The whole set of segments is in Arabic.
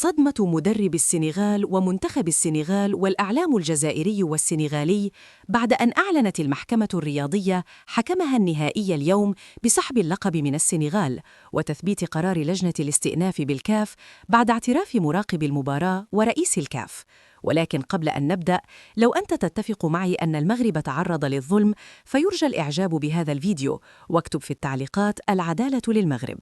صدمة مدرب السنغال ومنتخب السنغال والإعلام الجزائري والسنغالي بعد أن أعلنت المحكمة الرياضية حكمها النهائي اليوم بسحب اللقب من السنغال وتثبيت قرار لجنة الاستئناف بالكاف بعد اعتراف مراقب المباراة ورئيس الكاف. ولكن قبل أن نبدأ، لو أنت تتفق معي أن المغرب تعرض للظلم فيرجى الإعجاب بهذا الفيديو واكتب في التعليقات العدالة للمغرب.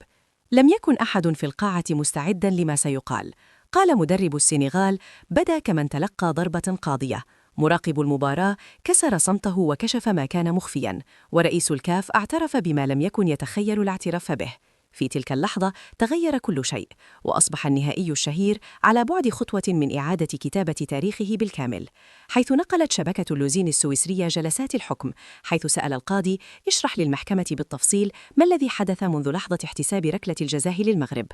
لم يكن أحد في القاعة مستعداً لما سيقال. قال مدرب السنغال: بدا كمن تلقى ضربة قاضية. مراقب المباراة كسر صمته وكشف ما كان مخفياً، ورئيس الكاف اعترف بما لم يكن يتخيل الاعتراف به. في تلك اللحظة تغير كل شيء، وأصبح النهائي الشهير على بعد خطوة من إعادة كتابة تاريخه بالكامل، حيث نقلت شبكة اللوزين السويسرية جلسات الحكم، حيث سأل القاضي: اشرح للمحكمة بالتفصيل ما الذي حدث منذ لحظة احتساب ركلة الجزاء للمغرب.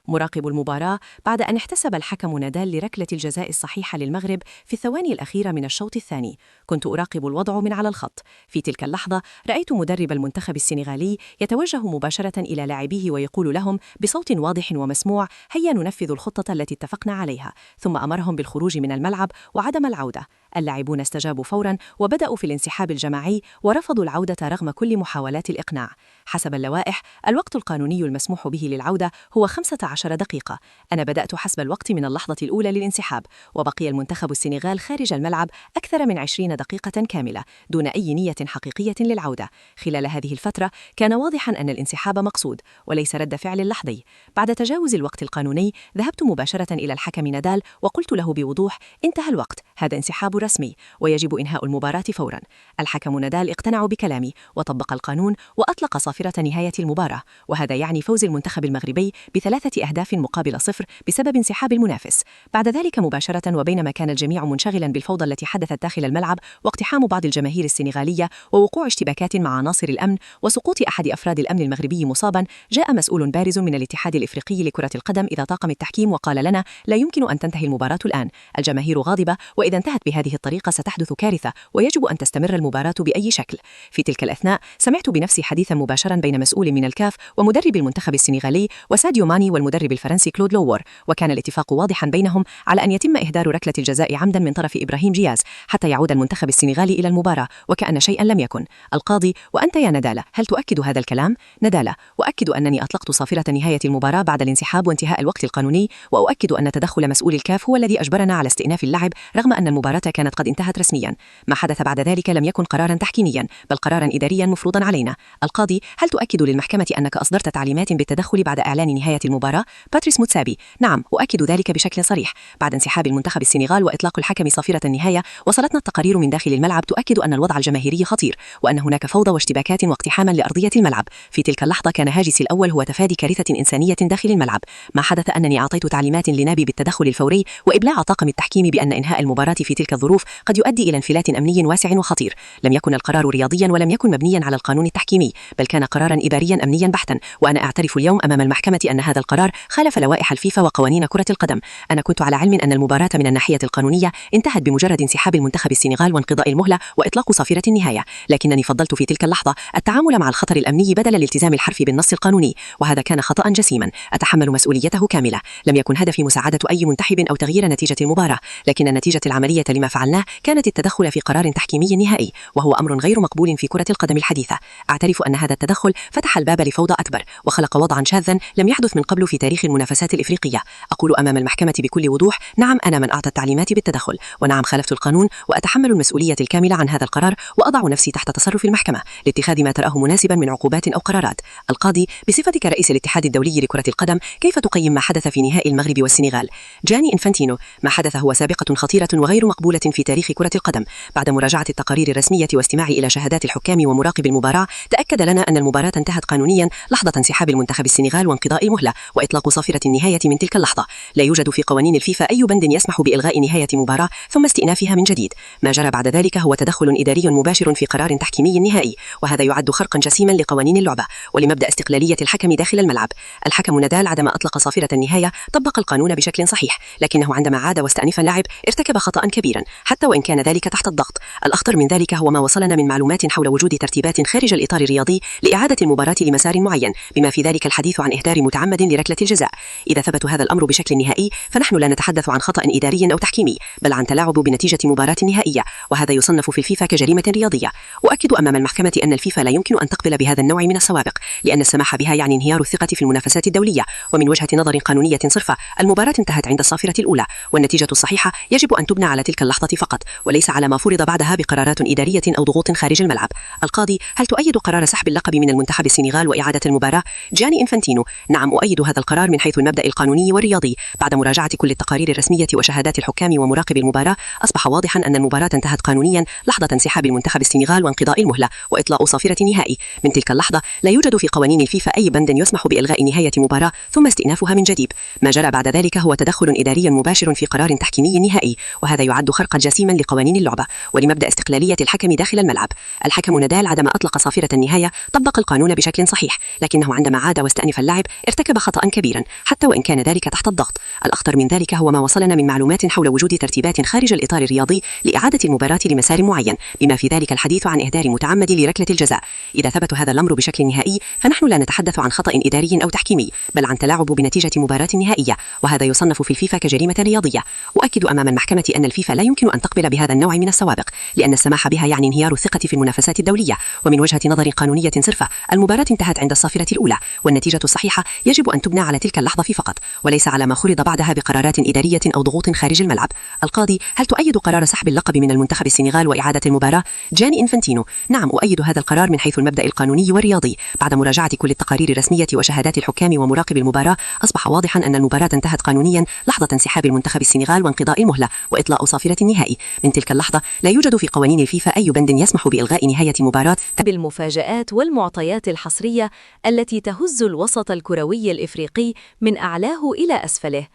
مراقب المباراة بعد أن احتسب الحكم نادال لركلة الجزاء الصحيحة للمغرب في الثواني الأخيرة من الشوط الثاني: كنت أراقب الوضع من على الخط. في تلك اللحظة رأيت مدرب المنتخب السنغالي يتوجه مباشرة إلى لاعبيه ويقول لهم بصوت واضح ومسموع: هيا ننفذ الخطة التي اتفقنا عليها، ثم أمرهم بالخروج من الملعب وعدم العودة. اللاعبون استجابوا فوراً وبدأوا في الانسحاب الجماعي ورفضوا العودة رغم كل محاولات الإقناع. حسب اللوائح، الوقت القانوني المسموح به للعودة هو 15 دقيقة. أنا بدأت حسب الوقت من اللحظة الأولى للانسحاب، وبقي المنتخب السنغال خارج الملعب أكثر من 20 دقيقة كاملة دون أي نية حقيقية للعودة. خلال هذه الفترة كان واضحاً أن الانسحاب مقصود وليس رد فعل لحظي. بعد تجاوز الوقت القانوني ذهبت مباشرة إلى الحكم نادال وقلت له بوضوح: انتهى الوقت، هذا انسحاب رسمي ويجب إنهاء المباراة فوراً. الحكم نادال اقتنع بكلامي وطبق القانون وأطلق صافرة نهاية المباراة، وهذا يعني فوز المنتخب المغربي ب3 أهداف مقابل 0 بسبب انسحاب المنافس. بعد ذلك مباشرة، وبينما كان الجميع منشغلاً بالفوضى التي حدثت داخل الملعب واقتحام بعض الجماهير السنغالية ووقوع اشتباكات مع عناصر الأمن وسقوط أحد أفراد الأمن المغربي مصاباً، جاء مسؤول بارز من الاتحاد الإفريقي لكرة القدم إذا طاقم التحكيم وقال لنا: لا يمكن أن تنتهي المباراة الآن، الجماهير غاضبة، وإذا انتهت بهذه الطريقة ستحدث كارثة ويجب أن تستمر المباراة بأي شكل. في تلك الأثناء سمعت بنفسي حديثاً مباشراً بين مسؤول من الكاف ومدرب المنتخب السنغالي وساديو ماني والمدرب الفرنسي كلود لوور، وكان الاتفاق واضحاً بينهم على أن يتم إهدار ركلة الجزاء عمداً من طرف إبراهيم جياز حتى يعود المنتخب السنغالي إلى المباراة وكأن شيئاً لم يكن. القاضي: وأنت يا نادالة، هل تؤكد هذا الكلام؟ نادالة: وأكد أنني أطلقت صافرة نهاية المباراة بعد الانسحاب وانتهاء الوقت القانوني، وأؤكد أن تدخل مسؤول الكاف هو الذي أجبرنا على استئناف اللعب رغم أن المباراة كانت قد انتهت رسمياً. ما حدث بعد ذلك لم يكن قراراً تحكيمياً بل قراراً إدارياً مفروضاً علينا. القاضي: هل تؤكد للمحكمة أنك أصدرت تعليمات بالتدخل بعد إعلان نهاية المباراة؟ باتريس موتسابي: نعم، أؤكد ذلك بشكل صريح. بعد انسحاب المنتخب السنغال وإطلاق الحكم صافرة النهاية، وصلتنا التقارير من داخل الملعب تؤكد أن الوضع الجماهيري خطير وأن هناك فوضى واشتباكات واقتحاما لأرضية الملعب. في تلك اللحظة كان هاجسي الأول هو تفادي كارثة إنسانية داخل الملعب. ما حدث أنني أعطيت تعليمات لنابي بالتدخل الفوري وإبلاغ طاقم التحكيم بأن إنهاء المباراة في تلك الظروف قد يؤدي إلى انفلات أمني واسع وخطير. لم يكن القرار رياضيا ولم يكن مبنيا على القانون التحكيمي بل كان قرارا إداريا أمنيا بحتا، وأنا أعترف اليوم أمام المحكمة أن هذا القرار خالف لوائح الفيفا وقوانين كرة القدم. أنا كنت على علم أن المباراة من الناحية القانونية انتهت بمجرد انسحاب المنتخب السنغال وانقضاء المهلة وإطلاق صافرة النهاية، لكنني فضلت في تلك اللحظة التعامل مع الخطر الأمني بدل الالتزام الحرفي بالنص القانوني، وهذا كان خطأ جسيما أتحمل مسؤوليته كاملة. لم يكن هدفي مساعدة أي منتخب أو تغيير نتيجة المباراة، لكن النتيجة العملية لما فعلناه كانت التدخل في قرار تحكيمي نهائي، وهو أمر غير مقبول في كرة القدم الحديثة. أعترف أن هذا التدخل فتح الباب لفوضى أكبر وخلق وضعا شاذا لم يحدث من قبل في تاريخ المنافسات الإفريقية. أقول أمام المحكمة بكل وضوح: نعم، أنا من أعطى التعليمات بالتدخل، ونعم خالفت القانون وأتحمل المسؤولية الكاملة عن هذا القرار، وأضع نفسي تحت تصرف المحكمة لاتخاذ ما تراه مناسبا من عقوبات أو قرارات. القاضي: بصفتك رئيس الاتحاد الدولي لكرة القدم، كيف تقيم ما حدث في نهائي المغرب والسنغال؟ جاني إنفانتينو: ما حدث هو سابقة خطيرة وغير مقبولة في تاريخ كرة القدم. بعد مراجعة التقارير الرسمية واستماع إلى شهادات الحكام ومراقب المباراة، تأكد لنا أن المباراة انتهت قانونيا لحظة انسحاب المنتخب السنغال وانقضاء المهلة وإطلاق صافرة النهاية من تلك اللحظة. لا يوجد في قوانين الفيفا أي بند يسمح بإلغاء نهاية مباراة ثم استئنافها من جديد. ما جرى بعد ذلك هو تدخل إداري مباشر في قرار تحكيمي نهائي، وهذا يعد خرقا جسيما لقوانين اللعبة ولمبدأ استقلالية الحكم داخل الملعب. الحكم نادال عندما أطلق صافرة النهاية طبق القانون بشكل صحيح، لكنه عندما عاد واستأنف اللعب ارتكب خطأ كبيرا حتى وإن كان ذلك تحت الضغط. الأخطر من ذلك هو ما وصلنا من معلومات حول وجود ترتيبات خارج الإطار الرياضي لإعادة المباراة لمسار معين، بما في ذلك الحديث عن إهدار متعمد لركلة الجزاء. إذا ثبت هذا الأمر بشكل نهائي فنحن لا نتحدث عن خطأ إداري أو تحكيمي، بل عن تلاعب بنتيجة مباراة نهائية، وهذا يصنف في الفيفا كجريمة رياضية. أؤكد أمام المحكمة أن الفيفا لا يمكن أن تقبل بهذا النوع من السوابق، لأن السماح بها يعني انهيار الثقة في المنافسات الدولية. ومن وجهة نظر قانونية صرفة، المباراة انتهت عند الصافرة الأولى، والنتيجة الصحيحة يجب أن تبنى على تلك اللحظة فقط، وليس على ما فرض بعدها بقرارات إدارية أو ضغوط خارج الملعب. القاضي: هل تؤيد قرار سحب اللقب من المنتخب السنغال وإعادة المباراة؟ جاني إنفانتينو: نعم، أؤيد هذا القرار من حيث المبدأ القانوني والرياضي. بعد مراجعة كل التقارير الرسمية وشهادات الحكام ومراقب المباراة، أصبح واضحا أن المباراة انتهت قانونيا لحظة انسحاب المنتخب السنغال وانقضاء المهلة وإطلاق صافرة نهائي. من تلك اللحظة لا يوجد في قوانين الفيفا أي بند يسمح بإلغاء نهاية مباراة ثم استئنافها من جديد. ما جرى بعد ذلك هو تدخل إداري مباشر في قرار تحكيمي نهائي، وهذا يعد خرقا جسيما لقوانين اللعبة ولمبدأ استقلالية الحكم داخل الملعب. الحكم نادال عندما أطلق صافرة النهاية طبق القانون بشكل صحيح، لكنه عندما عاد واستأنف اللعب ارتكب خطأ كبيرا حتى وإن كان ذلك تحت الضغط. الأخطر من ذلك هو ما وصلنا من معلومات حول وجود ترتيبات خارج الإطار الرياضي لإعادة المباراة لمسار معين، بما في ذلك الحديث عن إهدار متعمد لركلة الجزاء. إذا ثبت هذا الأمر بشكل نهائي فنحن لا نتحدث عن خطأ إداري أو تحكيمي، بل عن تلاعب بنتيجة مباراة نهائية، وهذا يصنف في الفيفا كجريمة رياضية. أؤكد أمام المحكمة أن الفيفا لا يمكن أن تقبل بهذا النوع من السوابق، لأن السماح بها يعني انهيار الثقة في المنافسات الدولية. ومن وجهة نظر قانونية صرفة، المباراة انتهت عند الصافرة الأولى، والنتيجة الصحيحة يجب أن تبنى على تلك اللحظة فقط، وليس على ما فرض بعدها بقرارات إدارية أو ضغوط خارج الملعب. القاضي: هل تؤيد قرار سحب اللقب من المنتخب السنغال وإعادة المباراة؟ جاني إنفانتينو: نعم، أؤيد هذا القرار من حيث المبدأ القانوني والرياضي. بعد مراجعة كل التقارير الرسمية وشهادات الحكام ومراقب المباراة، أصبح واضحا أن المباراة انتهت قانونيا لحظة انسحاب المنتخب السنغال وانقضاء المهلة وإطلاق صافرة النهائي. من تلك اللحظة لا يوجد في قوانين الفيفا أي بند يسمح بإلغاء نهاية مباراة. بالمفاجآت والمعطيات الحصرية التي تهز الوسط الكروي الإفريقي من أعلاه إلى أسفله.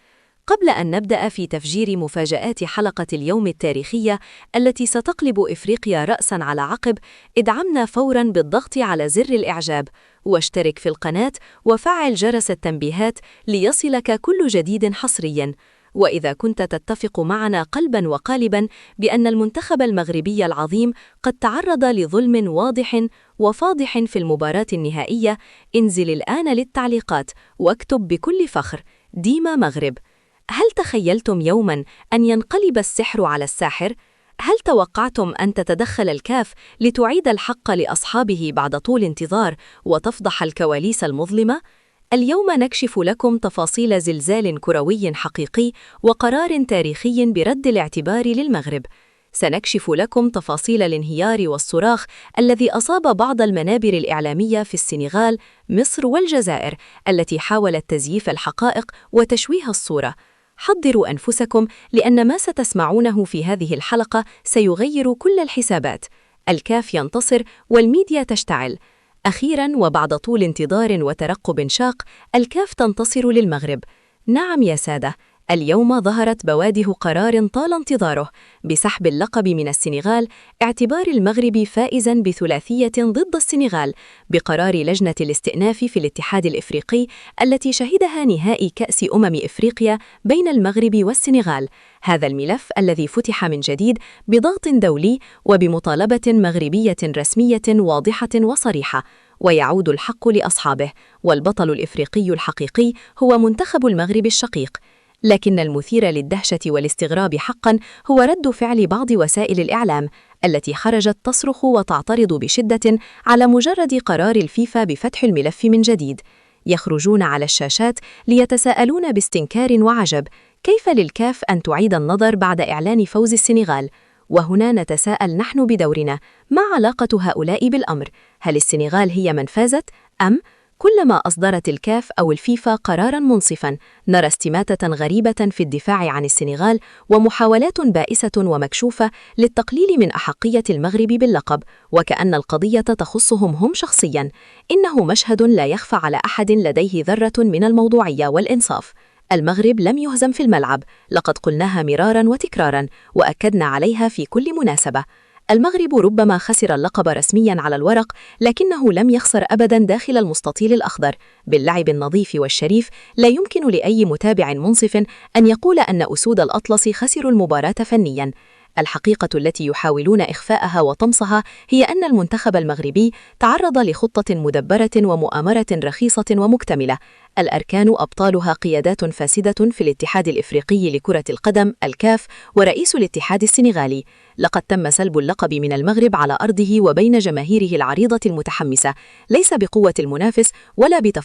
قبل أن نبدأ في تفجير مفاجآت حلقة اليوم التاريخية التي ستقلب إفريقيا رأساً على عقب، ادعمنا فوراً بالضغط على زر الإعجاب، واشترك في القناة وفعل جرس التنبيهات ليصلك كل جديد حصرياً. وإذا كنت تتفق معنا قلباً وقالباً بأن المنتخب المغربي العظيم قد تعرض لظلم واضح وفاضح في المباراة النهائية، انزل الآن للتعليقات واكتب بكل فخر: ديما مغرب. هل تخيلتم يوماً أن ينقلب السحر على الساحر؟ هل توقعتم أن تتدخل الكاف لتعيد الحق لأصحابه بعد طول انتظار وتفضح الكواليس المظلمة؟ اليوم نكشف لكم تفاصيل زلزال كروي حقيقي وقرار تاريخي برد الاعتبار للمغرب. سنكشف لكم تفاصيل الانهيار والصراخ الذي أصاب بعض المنابر الإعلامية في السنغال، مصر والجزائر التي حاولت تزييف الحقائق وتشويه الصورة. حضروا أنفسكم، لأن ما ستسمعونه في هذه الحلقة سيغير كل الحسابات. الكاف ينتصر والميديا تشتعل. أخيراً وبعد طول انتظار وترقب شاق، الكاف تنتصر للمغرب. نعم يا سادة، اليوم ظهرت بوادر قرار طال انتظاره بسحب اللقب من السنغال، اعتبار المغرب فائزاً بثلاثية ضد السنغال بقرار لجنة الاستئناف في الاتحاد الإفريقي التي شهدها نهائي كأس إفريقيا بين المغرب والسنغال. هذا الملف الذي فتح من جديد بضغط دولي وبمطالبة مغربية رسمية واضحة وصريحة، ويعود الحق لأصحابه، والبطل الإفريقي الحقيقي هو منتخب المغرب الشقيق. لكن المثير للدهشة والاستغراب حقاً هو رد فعل بعض وسائل الإعلام التي خرجت تصرخ وتعترض بشدة على مجرد قرار الفيفا بفتح الملف من جديد. يخرجون على الشاشات ليتساءلون باستنكار وعجب: كيف للكاف أن تعيد النظر بعد إعلان فوز السنغال؟ وهنا نتساءل نحن بدورنا: ما علاقة هؤلاء بالأمر؟ هل السنغال هي من فازت؟ أم كلما أصدرت الكاف أو الفيفا قراراً منصفاً نرى استماتة غريبة في الدفاع عن السنغال ومحاولات بائسة ومكشوفة للتقليل من أحقية المغرب باللقب، وكأن القضية تخصهم هم شخصياً. إنه مشهد لا يخفى على أحد لديه ذرة من الموضوعية والإنصاف. المغرب لم يهزم في الملعب، لقد قلناها مراراً وتكراراً وأكدنا عليها في كل مناسبة. المغرب ربما خسر اللقب رسمياً على الورق، لكنه لم يخسر أبداً داخل المستطيل الأخضر. باللعب النظيف والشريف لا يمكن لأي متابع منصف أن يقول أن أسود الأطلس خسروا المباراة فنياً. الحقيقة التي يحاولون إخفاءها وطمسها هي أن المنتخب المغربي تعرض لخطة مدبرة ومؤامرة رخيصة ومكتملة. الأركان أبطالها قيادات فاسدة في الاتحاد الإفريقي لكرة القدم الكاف ورئيس الاتحاد السنغالي. لقد تم سلب اللقب من المغرب على أرضه وبين جماهيره العريضة المتحمسة، ليس بقوة المنافس ولا بتفوق